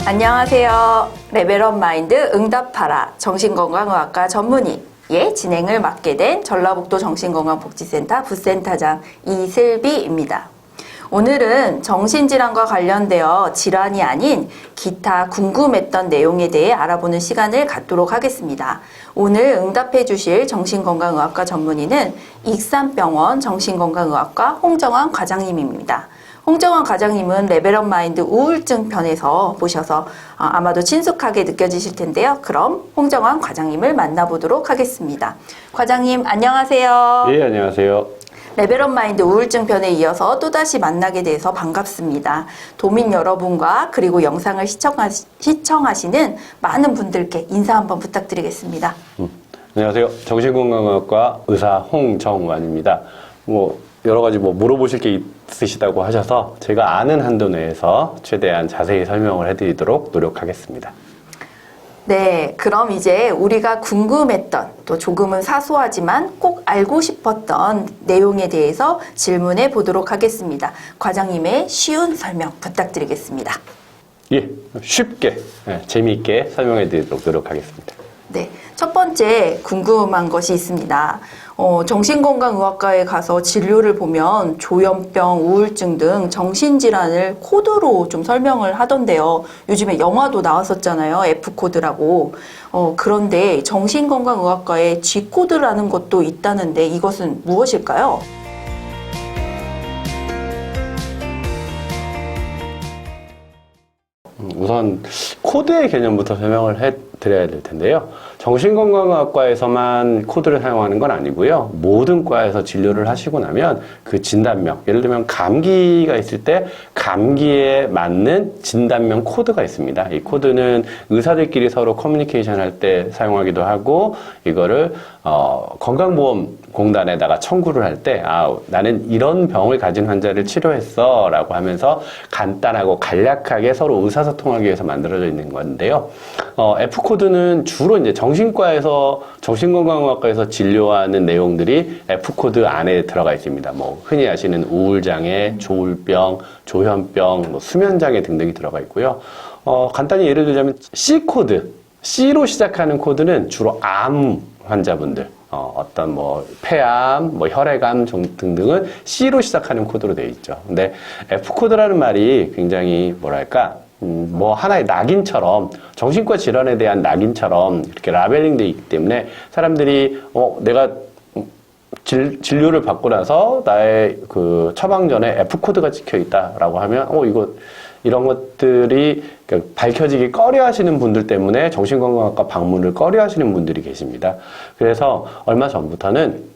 안녕하세요. 레벨업 마인드 응답하라 정신건강의학과 전문의의 진행을 맡게 된 전라북도 정신건강복지센터 부센터장 이슬비입니다. 오늘은 정신질환과 관련되어 질환이 아닌 기타 궁금했던 내용에 대해 알아보는 시간을 갖도록 하겠습니다. 오늘 응답해 주실 정신건강의학과 전문의는 익산병원 정신건강의학과 홍정환 과장님입니다. 홍정환 과장님은 레벨업 마인드 우울증 편에서 보셔서 아마도 친숙하게 느껴지실 텐데요. 그럼 홍정환 과장님을 만나보도록 하겠습니다. 과장님 안녕하세요. 예, 안녕하세요. 레벨업 마인드 우울증 편에 이어서 또다시 만나게 돼서 반갑습니다. 도민 여러분과 그리고 영상을 시청하시는 많은 분들께 인사 한번 부탁드리겠습니다. 안녕하세요. 정신건강의학과 의사 홍정환입니다. 여러 가지 물어보실 게 있으시다고 하셔서 제가 아는 한도 내에서 최대한 자세히 설명을 해드리도록 노력하겠습니다. 네, 그럼 이제 우리가 궁금했던 또 조금은 사소하지만 꼭 알고 싶었던 내용에 대해서 질문해 보도록 하겠습니다. 과장님의 쉬운 설명 부탁드리겠습니다. 예, 쉽게, 재미있게 설명해 드리도록 노력하겠습니다. 네, 첫 번째 궁금한 것이 있습니다. 정신건강의학과에 가서 진료를 보면 조현병, 우울증 등 정신질환을 코드로 좀 설명을 하던데요. 요즘에 영화도 나왔었잖아요. F코드라고. 그런데 정신건강의학과에 G코드라는 것도 있다는데 이것은 무엇일까요? 우선 코드의 개념부터 설명을 해드려야 될 텐데요. 정신건강의학과에서만 코드를 사용하는 건 아니고요. 모든 과에서 진료를 하시고 나면 그 진단명, 예를 들면 감기가 있을 때 감기에 맞는 진단명 코드가 있습니다. 이 코드는 의사들끼리 서로 커뮤니케이션 할 때 사용하기도 하고 이거를 건강보험공단에다가 청구를 할 때 나는 이런 병을 가진 환자를 치료했어 라고 하면서 간단하고 간략하게 서로 의사소통하기 위해서 만들어져 있는 건데요. F코드는 주로 이제 정신건강의학과에서 진료하는 내용들이 F코드 안에 들어가 있습니다. 흔히 아시는 우울장애, 조울병, 조현병, 수면장애 등등이 들어가 있고요. 간단히 예를 들자면 C코드, C로 시작하는 코드는 주로 암 환자분들, 폐암, 혈액암 등등은 C로 시작하는 코드로 되어 있죠. 근데 F코드라는 말이 굉장히 하나의 낙인처럼, 정신과 질환에 대한 낙인처럼 이렇게 라벨링 되어 있기 때문에 사람들이, 내가 진료를 받고 나서 나의 그 처방전에 F코드가 찍혀 있다라고 하면, 이런 것들이 밝혀지기 꺼려 하시는 분들 때문에 정신건강학과 방문을 꺼려 하시는 분들이 계십니다. 그래서 얼마 전부터는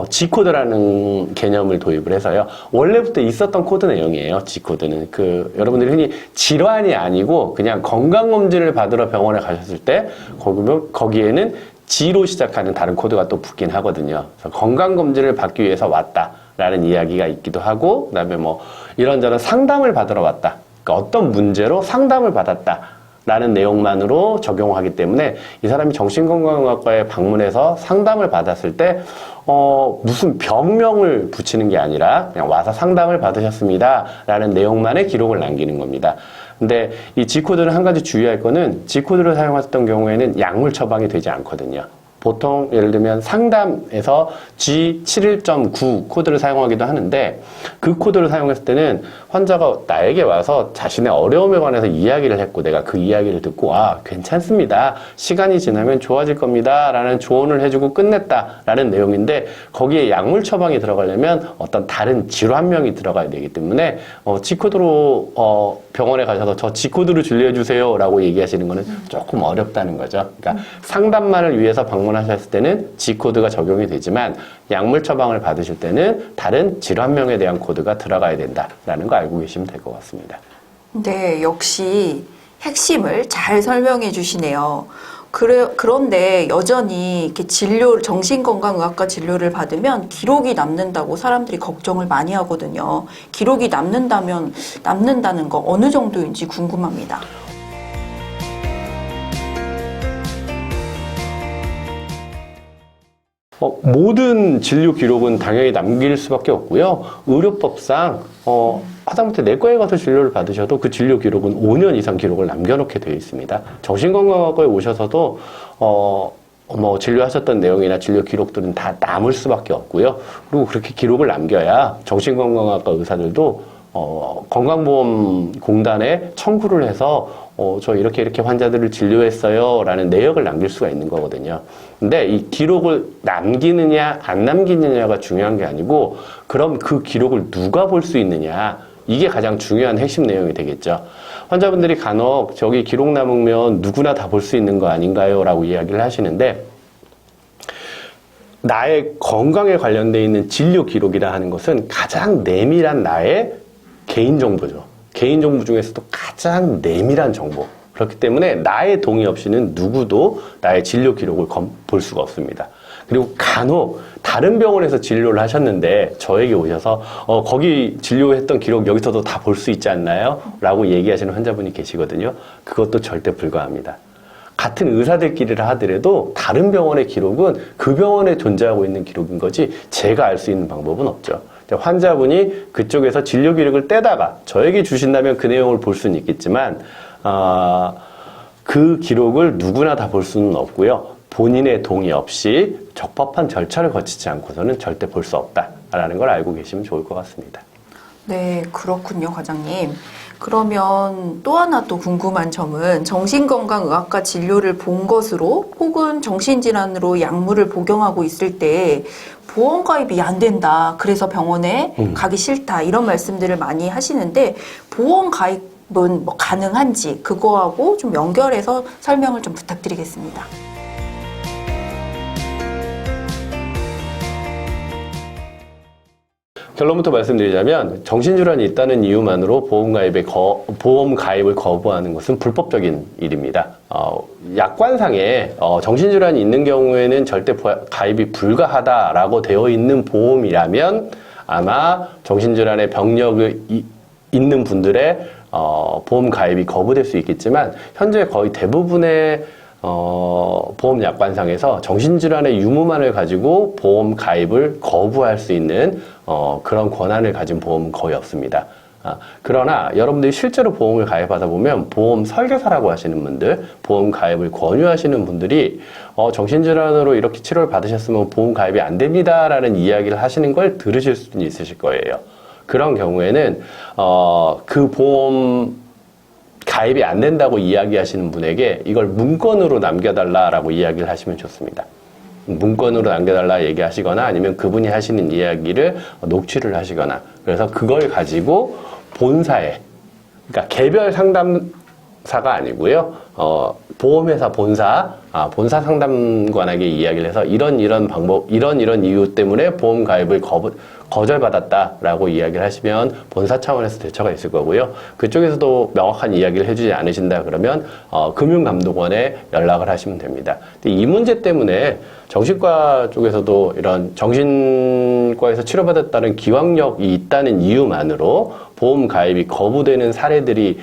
G코드라는 개념을 도입을 해서요. 원래부터 있었던 코드 내용이에요. G코드는. 여러분들이 흔히 질환이 아니고 그냥 건강검진을 받으러 병원에 가셨을 때 거기에는 G로 시작하는 다른 코드가 또 붙긴 하거든요. 그래서 건강검진을 받기 위해서 왔다라는 이야기가 있기도 하고, 그 다음에 이런저런 상담을 받으러 왔다. 그러니까 어떤 문제로 상담을 받았다. 라는 내용만으로 적용하기 때문에 이 사람이 정신건강의학과에 방문해서 상담을 받았을 때 무슨 병명을 붙이는 게 아니라 그냥 와서 상담을 받으셨습니다 라는 내용만의 기록을 남기는 겁니다. 근데 이 G코드는 한 가지 주의할 거는 G코드를 사용했던 경우에는 약물 처방이 되지 않거든요. 보통 예를 들면 상담에서 G71.9 코드를 사용하기도 하는데 그 코드를 사용했을 때는 환자가 나에게 와서 자신의 어려움에 관해서 이야기를 했고 내가 그 이야기를 듣고 괜찮습니다. 시간이 지나면 좋아질 겁니다. 라는 조언을 해주고 끝냈다. 라는 내용인데 거기에 약물 처방이 들어가려면 어떤 다른 질환명이 들어가야 되기 때문에 G코드로 병원에 가셔서 저 G코드로 진료해주세요. 라고 얘기하시는 거는 조금 어렵다는 거죠. 그러니까 상담만을 위해서 방문하셨을 때는 G코드가 적용이 되지만 약물 처방을 받으실 때는 다른 질환명에 대한 코드가 들어가야 된다라는 거 알고 계시면 될 것 같습니다. 네, 역시 핵심을 잘 설명해 주시네요. 그런데 여전히 이렇게 정신건강의학과 진료를 받으면 기록이 남는다고 사람들이 걱정을 많이 하거든요. 기록이 남는다는 거 어느 정도인지 궁금합니다. 모든 진료 기록은 당연히 남길 수밖에 없고요. 의료법상 하다못해 내과에 가서 진료를 받으셔도 그 진료 기록은 5년 이상 기록을 남겨놓게 되어 있습니다. 정신건강학과에 오셔서도 진료하셨던 내용이나 진료 기록들은 다 남을 수밖에 없고요. 그리고 그렇게 기록을 남겨야 정신건강학과 의사들도 건강보험공단에 청구를 해서 저 이렇게 환자들을 진료했어요 라는 내역을 남길 수가 있는 거거든요. 근데 이 기록을 남기느냐 안 남기느냐가 중요한 게 아니고 그럼 그 기록을 누가 볼 수 있느냐, 이게 가장 중요한 핵심 내용이 되겠죠. 환자분들이 간혹 저기 기록 남으면 누구나 다 볼 수 있는 거 아닌가요? 라고 이야기를 하시는데, 나의 건강에 관련되어 있는 진료 기록이라 하는 것은 가장 내밀한 나의 개인정보죠. 개인정보 중에서도 가장 내밀한 정보. 그렇기 때문에 나의 동의 없이는 누구도 나의 진료 기록을 볼 수가 없습니다. 그리고 간혹 다른 병원에서 진료를 하셨는데 저에게 오셔서 거기 진료했던 기록 여기서도 다 볼 수 있지 않나요? 라고 얘기하시는 환자분이 계시거든요. 그것도 절대 불가합니다. 같은 의사들끼리라 하더라도 다른 병원의 기록은 그 병원에 존재하고 있는 기록인 거지 제가 알 수 있는 방법은 없죠. 환자분이 그쪽에서 진료 기록을 떼다가 저에게 주신다면 그 내용을 볼 수는 있겠지만 그 기록을 누구나 다 볼 수는 없고요. 본인의 동의 없이 적법한 절차를 거치지 않고서는 절대 볼 수 없다라는 걸 알고 계시면 좋을 것 같습니다. 네, 그렇군요, 과장님. 그러면 또 하나 또 궁금한 점은 정신건강의학과 진료를 본 것으로 혹은 정신질환으로 약물을 복용하고 있을 때 보험 가입이 안 된다, 그래서 병원에 가기 싫다, 이런 말씀들을 많이 하시는데 보험 가입은 뭐 가능한지 그거하고 좀 연결해서 설명을 좀 부탁드리겠습니다. 결론부터 말씀드리자면 정신질환이 있다는 이유만으로 보험 가입을 거부하는 것은 불법적인 일입니다. 약관상에 정신질환이 있는 경우에는 절대 가입이 불가하다라고 되어 있는 보험이라면 아마 정신질환의 병력이 있는 분들의 보험 가입이 거부될 수 있겠지만, 현재 거의 대부분의 보험 약관상에서 정신질환의 유무만을 가지고 보험 가입을 거부할 수 있는 그런 권한을 가진 보험은 거의 없습니다. 그러나 여러분들이 실제로 보험을 가입하다 보면 보험 설계사라고 하시는 분들, 보험 가입을 권유하시는 분들이 정신질환으로 이렇게 치료를 받으셨으면 보험 가입이 안 됩니다라는 이야기를 하시는 걸 들으실 수는 있으실 거예요. 그런 경우에는 그 보험 가입이 안 된다고 이야기하시는 분에게 이걸 문건으로 남겨달라라고 이야기를 하시면 좋습니다. 문건으로 남겨달라 얘기하시거나 아니면 그분이 하시는 이야기를 녹취를 하시거나, 그래서 그걸 가지고 본사에, 그러니까 개별 상담사가 아니고요, 보험회사 본사 상담관에게 이야기를 해서 이런 방법, 이런 이유 때문에 보험 가입을 거절받았다라고 이야기를 하시면 본사 차원에서 대처가 있을 거고요. 그쪽에서도 명확한 이야기를 해주지 않으신다 그러면 금융감독원에 연락을 하시면 됩니다. 근데 이 문제 때문에 정신과 쪽에서도 이런 정신과에서 치료받았다는 기왕력이 있다는 이유만으로 보험 가입이 거부되는 사례들이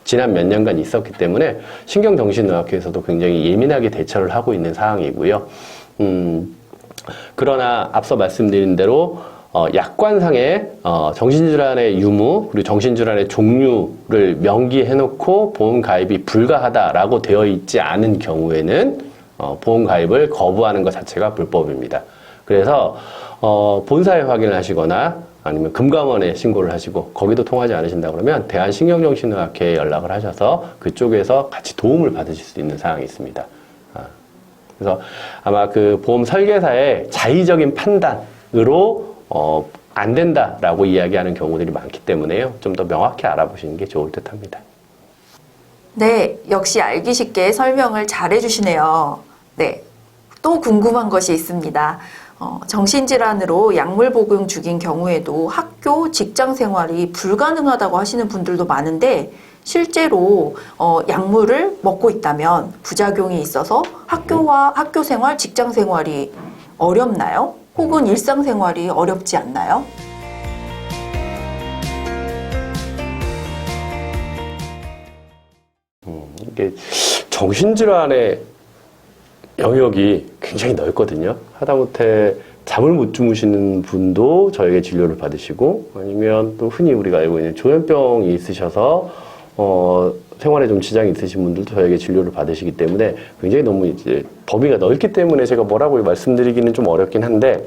지난 몇 년간 있었기 때문에 신경정신의학회에서도 굉장히 예민하게 대처를 하고 있는 상황이고요. 그러나 앞서 말씀드린 대로 약관상에 정신질환의 유무 그리고 정신질환의 종류를 명기해놓고 보험 가입이 불가하다라고 되어 있지 않은 경우에는 보험 가입을 거부하는 것 자체가 불법입니다. 그래서 본사에 확인을 하시거나 아니면 금감원에 신고를 하시고 거기도 통하지 않으신다 그러면 대한신경정신의학회에 연락을 하셔서 그쪽에서 같이 도움을 받으실 수 있는 상황이 있습니다. 그래서 아마 그 보험 설계사의 자의적인 판단으로 안 된다라고 이야기하는 경우들이 많기 때문에요. 좀 더 명확히 알아보시는 게 좋을 듯 합니다. 네, 역시 알기 쉽게 설명을 잘 해주시네요. 네, 또 궁금한 것이 있습니다. 정신질환으로 약물 복용 중인 경우에도 학교, 직장 생활이 불가능하다고 하시는 분들도 많은데 실제로 약물을 먹고 있다면 부작용이 있어서 학교 생활, 직장 생활이 어렵나요? 혹은 일상 생활이 어렵지 않나요? 이게 정신질환의 영역이 굉장히 넓거든요. 하다못해 잠을 못 주무시는 분도 저에게 진료를 받으시고, 아니면 또 흔히 우리가 알고 있는 조현병이 있으셔서 생활에 좀 지장이 있으신 분들도 저에게 진료를 받으시기 때문에 굉장히 너무 이제 범위가 넓기 때문에 제가 뭐라고 말씀드리기는 좀 어렵긴 한데,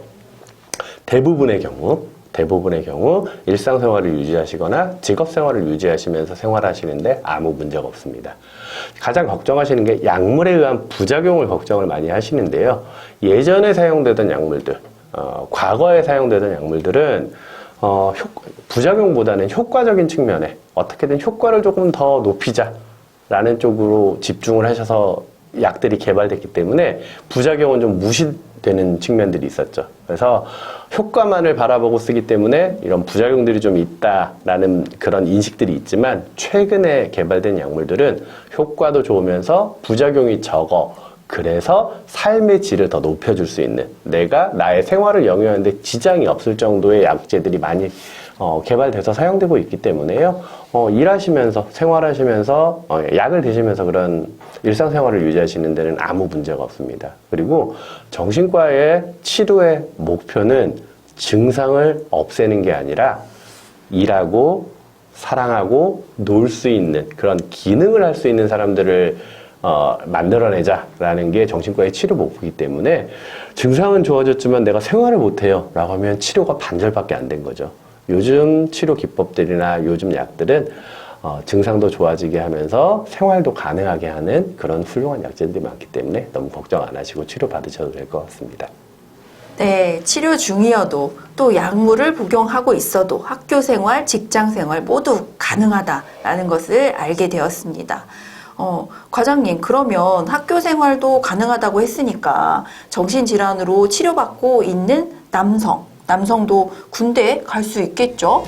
대부분의 경우 일상생활을 유지하시거나 직업생활을 유지하시면서 생활하시는데 아무 문제가 없습니다. 가장 걱정하시는 게 약물에 의한 부작용을 걱정을 많이 하시는데요. 예전에 사용되던 약물들, 과거에 사용되던 약물들은 부작용보다는 효과적인 측면에 어떻게든 효과를 조금 더 높이자라는 쪽으로 집중을 하셔서 약들이 개발됐기 때문에 부작용은 좀 무시되는 측면들이 있었죠. 그래서 효과만을 바라보고 쓰기 때문에 이런 부작용들이 좀 있다라는 그런 인식들이 있지만, 최근에 개발된 약물들은 효과도 좋으면서 부작용이 적어, 그래서 삶의 질을 더 높여줄 수 있는, 내가 나의 생활을 영위하는데 지장이 없을 정도의 약제들이 많이 개발돼서 사용되고 있기 때문에요. 일하시면서, 생활하시면서, 약을 드시면서 그런 일상생활을 유지하시는 데는 아무 문제가 없습니다. 그리고 정신과의 치료의 목표는 증상을 없애는 게 아니라 일하고 사랑하고 놀 수 있는 그런 기능을 할 수 있는 사람들을 만들어내자라는 게 정신과의 치료 목표이기 때문에, 증상은 좋아졌지만 내가 생활을 못해요 라고 하면 치료가 반절밖에 안 된 거죠. 요즘 치료 기법들이나 요즘 약들은 증상도 좋아지게 하면서 생활도 가능하게 하는 그런 훌륭한 약제들이 많기 때문에 너무 걱정 안 하시고 치료 받으셔도 될 것 같습니다. 네, 치료 중이어도 또 약물을 복용하고 있어도 학교 생활, 직장 생활 모두 가능하다라는 것을 알게 되었습니다. 과장님, 그러면 학교 생활도 가능하다고 했으니까 정신질환으로 치료받고 있는 남성도 군대에 갈 수 있겠죠?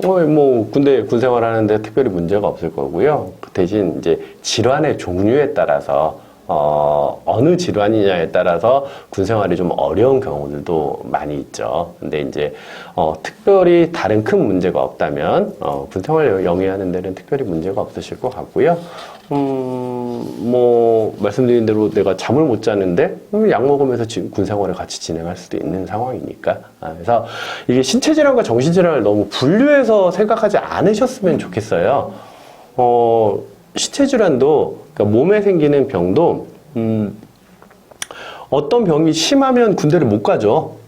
군 생활하는데 특별히 문제가 없을 거고요. 그 대신 이제 질환의 종류에 따라서 어느 질환이냐에 따라서 군 생활이 좀 어려운 경우들도 많이 있죠. 근데 이제 특별히 다른 큰 문제가 없다면 군 생활을 영위하는 데는 특별히 문제가 없으실 것 같고요. 말씀드린 대로 내가 잠을 못 자는데 약 먹으면서 군 생활을 같이 진행할 수도 있는 상황이니까. 그래서 이게 신체 질환과 정신 질환을 너무 분류해서 생각하지 않으셨으면 좋겠어요. 신체 질환도, 그러니까 몸에 생기는 병도 어떤 병이 심하면 군대를 못 가죠.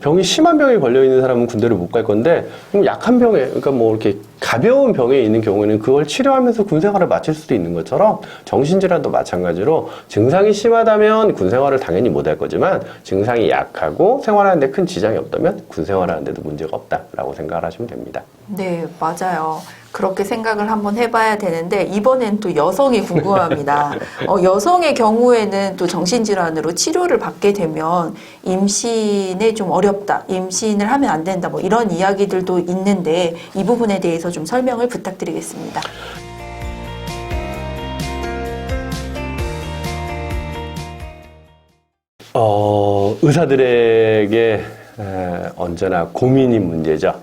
병이 심한 병에 걸려 있는 사람은 군대를 못 갈 건데, 약한 병에, 그러니까 이렇게 가벼운 병에 있는 경우에는 그걸 치료하면서 군 생활을 마칠 수도 있는 것처럼, 정신질환도 마찬가지로 증상이 심하다면 군 생활을 당연히 못 할 거지만, 증상이 약하고 생활하는데 큰 지장이 없다면 군 생활하는데도 문제가 없다라고 생각을 하시면 됩니다. 네, 맞아요. 그렇게 생각을 한번 해봐야 되는데, 이번엔 또 여성이 궁금합니다. 여성의 경우에는 또 정신질환으로 치료를 받게 되면 임신에 좀 어렵다, 임신을 하면 안 된다, 이런 이야기들도 있는데, 이 부분에 대해서 좀 설명을 부탁드리겠습니다. 의사들에게 언제나 고민인 문제죠.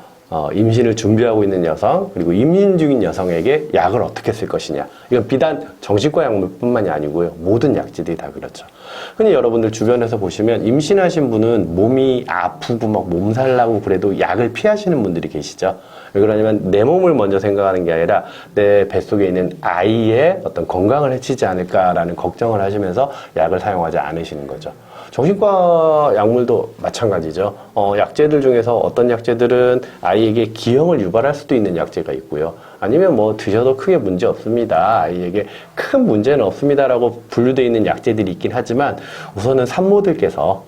임신을 준비하고 있는 여성, 그리고 임신 중인 여성에게 약을 어떻게 쓸 것이냐. 이건 비단 정신과 약물뿐만이 아니고요. 모든 약제들이 다 그렇죠. 흔히 여러분들 주변에서 보시면 임신하신 분은 몸이 아프고 몸살 나고 그래도 약을 피하시는 분들이 계시죠. 왜 그러냐면 내 몸을 먼저 생각하는 게 아니라 내 뱃속에 있는 아이의 어떤 건강을 해치지 않을까라는 걱정을 하시면서 약을 사용하지 않으시는 거죠. 정신과 약물도 마찬가지죠. 약제들 중에서 어떤 약제들은 아이에게 기형을 유발할 수도 있는 약제가 있고요. 아니면 드셔도 크게 문제 없습니다, 아이에게 큰 문제는 없습니다라고 분류되어 있는 약제들이 있긴 하지만, 우선은 산모들께서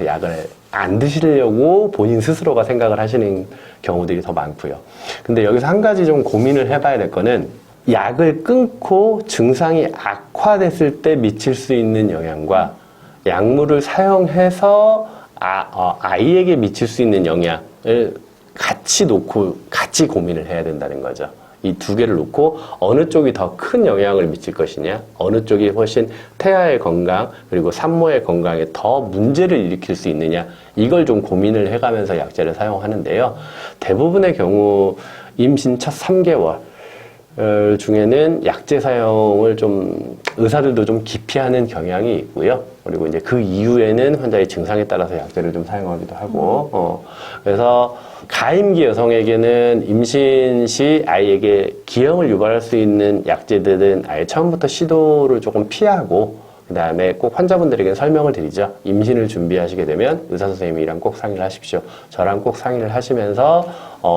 약을 안 드시려고 본인 스스로가 생각을 하시는 경우들이 더 많고요. 근데 여기서 한 가지 좀 고민을 해봐야 될 거는, 약을 끊고 증상이 악화됐을 때 미칠 수 있는 영향과 약물을 사용해서 아이에게 미칠 수 있는 영향을 같이 놓고 같이 고민을 해야 된다는 거죠. 이 두 개를 놓고 어느 쪽이 더 큰 영향을 미칠 것이냐, 어느 쪽이 훨씬 태아의 건강 그리고 산모의 건강에 더 문제를 일으킬 수 있느냐, 이걸 좀 고민을 해가면서 약제를 사용하는데요. 대부분의 경우 임신 첫 3개월 중에는 약제 사용을 좀 의사들도 좀 기피하는 경향이 있고요. 그리고 이제 그 이후에는 환자의 증상에 따라서 약제를 좀 사용하기도 하고, 그래서 가임기 여성에게는 임신 시 아이에게 기형을 유발할 수 있는 약제들은 아예 처음부터 시도를 조금 피하고, 그 다음에 꼭 환자분들에게 설명을 드리죠. 임신을 준비하시게 되면 의사 선생님이랑 꼭 상의를 하십시오. 저랑 꼭 상의를 하시면서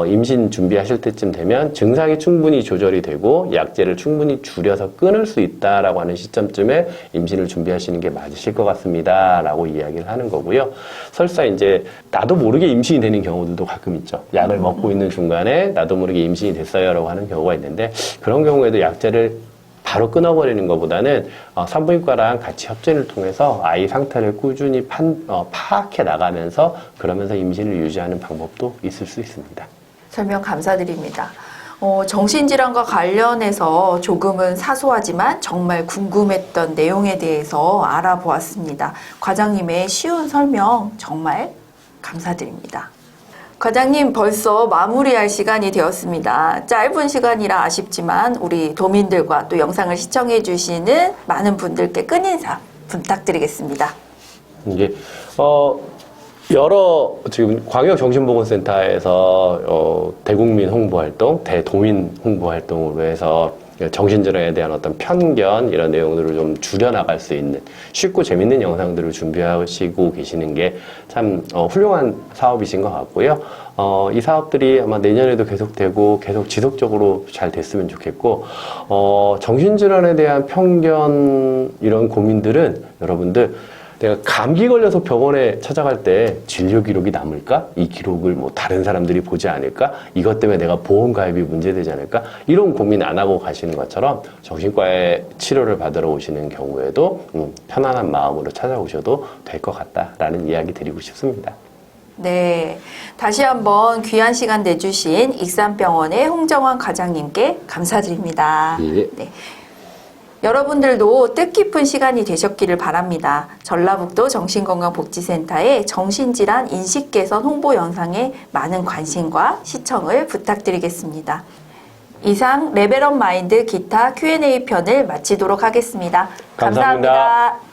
임신 준비하실 때쯤 되면 증상이 충분히 조절이 되고 약제를 충분히 줄여서 끊을 수 있다라고 하는 시점쯤에 임신을 준비하시는 게 맞으실 것 같습니다. 라고 이야기를 하는 거고요. 설사 이제 나도 모르게 임신이 되는 경우들도 가끔 있죠. 약을 먹고 있는 중간에 나도 모르게 임신이 됐어요. 라고 하는 경우가 있는데 그런 경우에도 약제를 바로 끊어버리는 것보다는 산부인과랑 같이 협진을 통해서 아이 상태를 꾸준히 파악해 나가면서 그러면서 임신을 유지하는 방법도 있을 수 있습니다. 설명 감사드립니다. 정신질환과 관련해서 조금은 사소하지만 정말 궁금했던 내용에 대해서 알아보았습니다. 과장님의 쉬운 설명 정말 감사드립니다. 과장님, 벌써 마무리할 시간이 되었습니다. 짧은 시간이라 아쉽지만 우리 도민들과 또 영상을 시청해 주시는 많은 분들께 끈 인사 부탁드리겠습니다. 이게 여러 지금 광역정신보건센터에서 대국민 홍보활동, 대도민 홍보활동으로 해서 정신질환에 대한 어떤 편견 이런 내용들을 좀 줄여나갈 수 있는 쉽고 재밌는 영상들을 준비하시고 계시는 게 참 훌륭한 사업이신 것 같고요. 이 사업들이 아마 내년에도 계속되고 계속 지속적으로 잘 됐으면 좋겠고 정신질환에 대한 편견 이런 고민들은 여러분들 내가 감기 걸려서 병원에 찾아갈 때 진료 기록이 남을까? 이 기록을 뭐 다른 사람들이 보지 않을까? 이것 때문에 내가 보험 가입이 문제되지 않을까? 이런 고민 안 하고 가시는 것처럼 정신과에 치료를 받으러 오시는 경우에도 편안한 마음으로 찾아오셔도 될 것 같다라는 이야기 드리고 싶습니다. 네, 다시 한번 귀한 시간 내주신 익산병원의 홍정환 과장님께 감사드립니다. 예. 네. 여러분들도 뜻깊은 시간이 되셨기를 바랍니다. 전라북도 정신건강복지센터의 정신질환 인식개선 홍보 영상에 많은 관심과 시청을 부탁드리겠습니다. 이상 레벨업 마인드 기타 Q&A 편을 마치도록 하겠습니다. 감사합니다. 감사합니다.